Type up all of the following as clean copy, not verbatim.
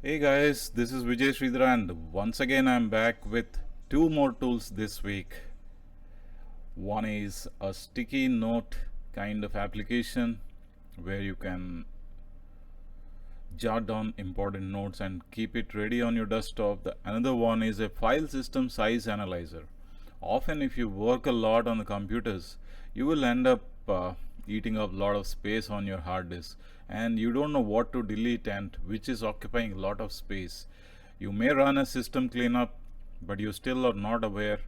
Hey guys, this is Vijay Sridhar and once again I'm back with two more tools this week. One is a sticky note kind of application where you can jot down important notes and keep it ready on your desktop. The another one is a file system size analyzer. Often if you work a lot on the computers, you will end up eating up a lot of space on your hard disk and you don't know what to delete and which is occupying a lot of space. You may run a system cleanup, but you still are not aware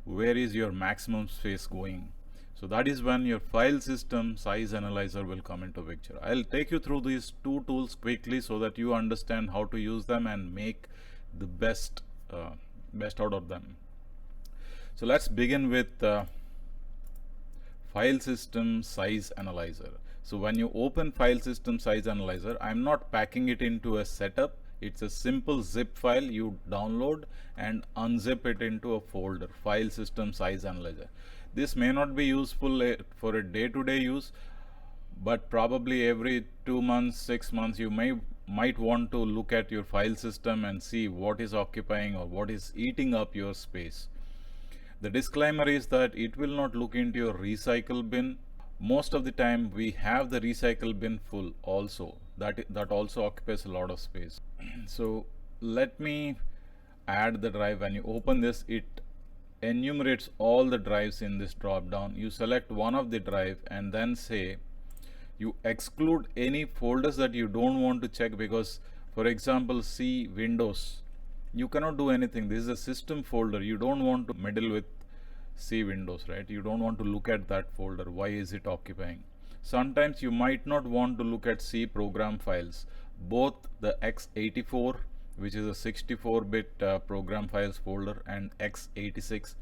where is your maximum space going. So that is when your file system size analyzer will come into picture. I'll take you through these two tools quickly so that you understand how to use them and make the best out of them. So let's begin with file system size analyzer. So when you open file system size analyzer, I'm not packing it into a setup. It's a simple zip file you download and unzip it into a folder, file system size analyzer. This may not be useful for a day-to-day use, but probably every 2 months, 6 months you might want to look at your file system and see what is occupying or what is eating up your space. The disclaimer is that it will not look into your recycle bin. Most of the time we have the recycle bin full also. That also occupies a lot of space. So let me add the drive. When you open this, it enumerates all the drives in this drop down. You select one of the drive and then say you exclude any folders that you don't want to check, because for example C Windows, you cannot do anything. This is a system folder. You don't want to meddle with C Windows, right? You don't want to look at that folder. Why is it occupying? Sometimes you might not want to look at C program files. Both the x84, which is a 64-bit program files folder, and x86,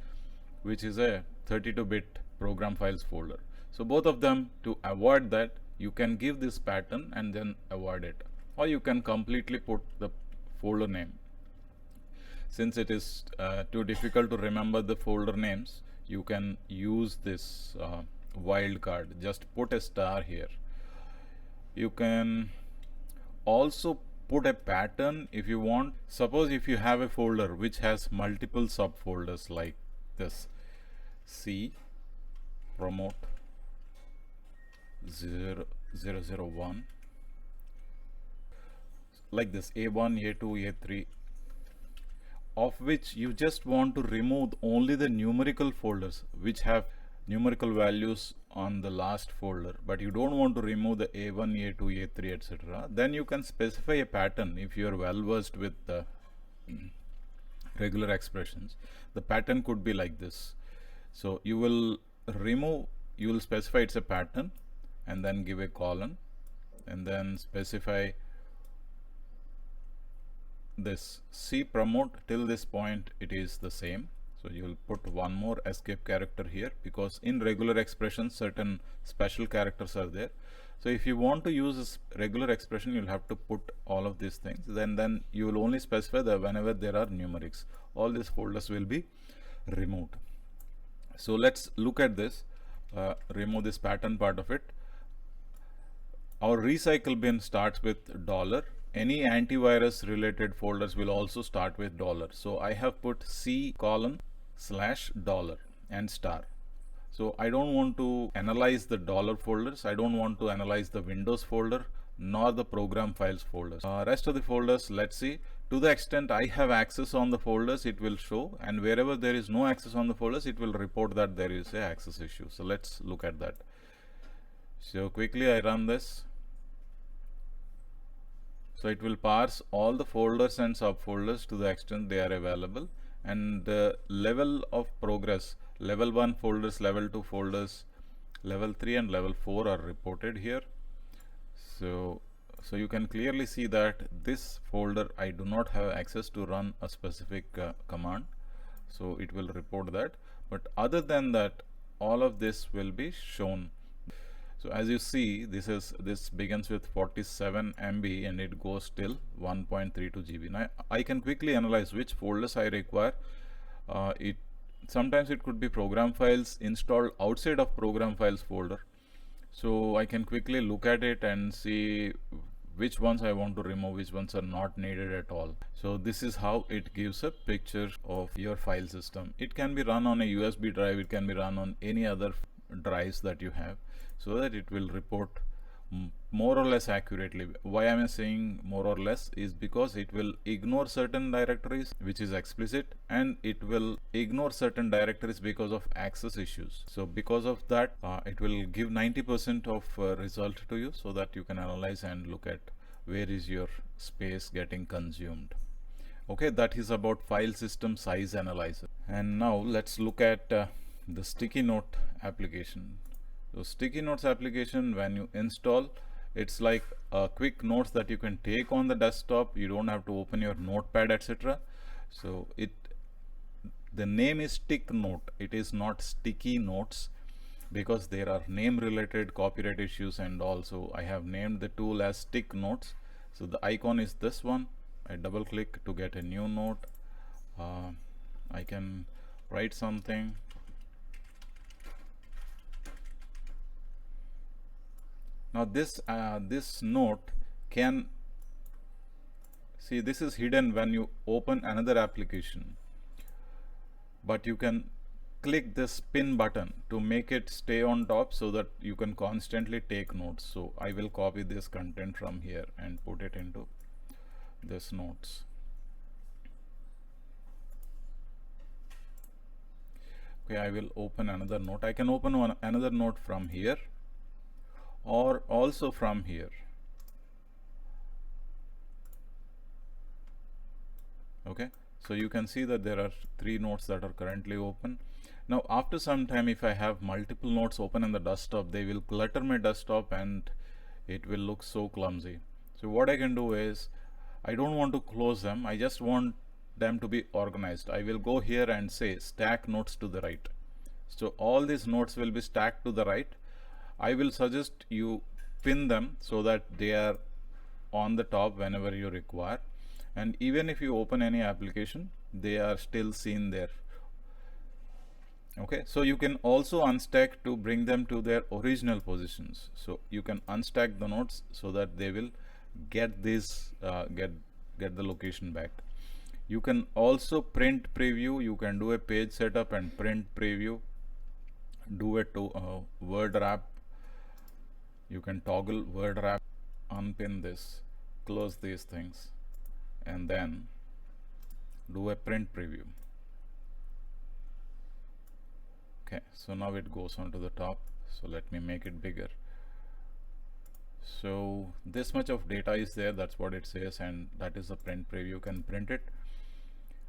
which is a 32-bit program files folder. So both of them, to avoid that, you can give this pattern and then avoid it, or you can completely put the folder name. Since it is too difficult to remember the folder names, you can use this wildcard. Just put a star here. You can also put a pattern if you want. Suppose if you have a folder which has multiple subfolders like this, C promote 001, like this, A1, A2, A3, of which you just want to remove only the numerical folders which have numerical values on the last folder, but you don't want to remove the A1, A2, A3, etc. Then you can specify a pattern if you are well versed with the regular expressions. The pattern could be like this. So you will specify it's a pattern and then give a colon and then specify this C promote. Till this point it is the same, so you will put one more escape character here, because in regular expressions certain special characters are there. So if you want to use this regular expression, you'll have to put all of these things. Then you will only specify that whenever there are numerics, all these folders will be removed. So let's look at this. Remove this pattern part of it. Our recycle bin starts with $. Any antivirus related folders will also start with $. So I have put C $/ and star. So I don't want to analyze the $ folders. I don't want to analyze the Windows folder nor the program files folders. Rest of the folders, let's see. To the extent I have access on the folders, it will show, and wherever there is no access on the folders, it will report that there is a access issue. So let's look at that. So quickly I run this. So it will parse all the folders and subfolders to the extent they are available, and the level of progress, level 1 folders, level 2 folders, level 3 and level 4 are reported here. So you can clearly see that this folder I do not have access to run a specific command, so it will report that. But other than that, all of this will be shown. So as you see, this begins with 47 MB and it goes till 1.32 GB. Now I can quickly analyze which folders I require. Sometimes it could be program files installed outside of program files folder. So I can quickly look at it and see which ones I want to remove, which ones are not needed at all. So this is how it gives a picture of your file system. It can be run on a USB drive, it can be run on any other drives that you have, so that it will report more or less accurately. Why am I saying more or less is because it will ignore certain directories, which is explicit, and it will ignore certain directories because of access issues. So because of that, it will give 90% of result to you, so that you can analyze and look at where is your space getting consumed. Okay, that is about file system size analyzer. And now let's look at the sticky note application. So sticky notes application, when you install, it's like a quick notes that you can take on the desktop. You don't have to open your notepad, etc. So the name is StickNote. It is not sticky notes, because there are name related copyright issues, and also I have named the tool as StickNotes. So the icon is this one. I double click to get a new note. I can write something. Now this note can see, this is hidden when you open another application, but you can click this pin button to make it stay on top, so that you can constantly take notes. So I will copy this content from here and put it into this notes. Okay, I will open another note. I can open another note from here, or also from here. Okay, so you can see that there are 3 notes that are currently open. Now after some time, if I have multiple notes open in the desktop, they will clutter my desktop and it will look so clumsy. So what I can do is, I don't want to close them, I just want them to be organized. I will go here and say stack notes to the right. So all these notes will be stacked to the right. I will suggest you pin them so that they are on the top whenever you require, and even if you open any application, they are still seen there. Okay, so you can also unstack to bring them to their original positions. So you can unstack the notes so that they will get this get the location back. You can also print preview. You can do a page setup and print preview, do a word wrap. You can toggle word wrap, unpin this, close these things, and then do a print preview. Okay, so now it goes onto the top. So let me make it bigger. So this much of data is there, that's what it says, and that is the print preview. You can print it,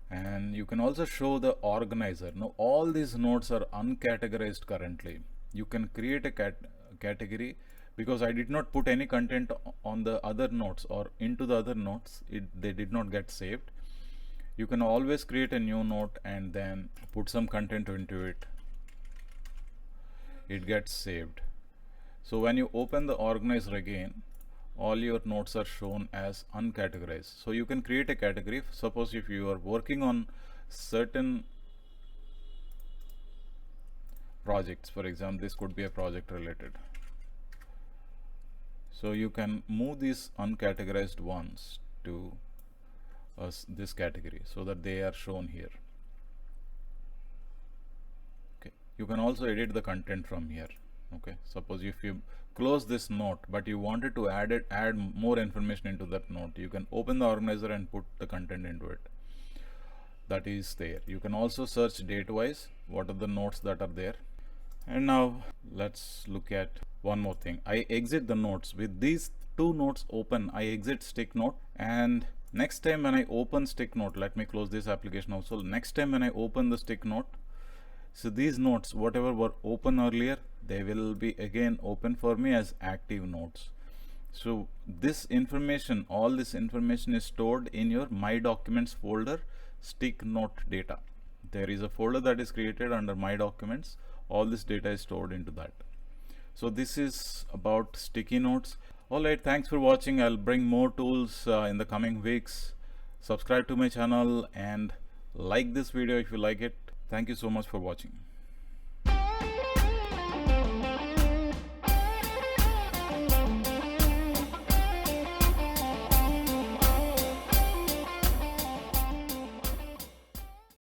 and you can also show the organizer. Now all these nodes are uncategorized currently. You can create a category, because I did not put any content on the other nodes or into the other nodes. They did not get saved. You can always create a new node and then put some content into it. It gets saved. So when you open the organizer again, all your nodes are shown as uncategorized. So you can create a category. Suppose if you are working on certain projects, for example, this could be a project related. So you can move these uncategorized ones to this category so that they are shown here. Okay, you can also edit the content from here. Okay, suppose if you close this note but you wanted to add more information into that note, you can open the organizer and put the content into it. That is there. You can also search date wise what are the notes that are there. And now let's look at one more thing. I exit the notes. With these 2 notes open, I exit StickNote, and next time when I open StickNote, let me close this application also. Next time when I open the StickNote, so these notes, whatever were open earlier, they will be again open for me as active notes. So this information, all this information is stored in your My Documents folder, StickNote data. There is a folder that is created under My Documents. All this data is stored into that. So this is about sticky notes. Alright, thanks for watching. I'll bring more tools in the coming weeks. Subscribe to my channel and like this video if you like it. Thank you so much for watching.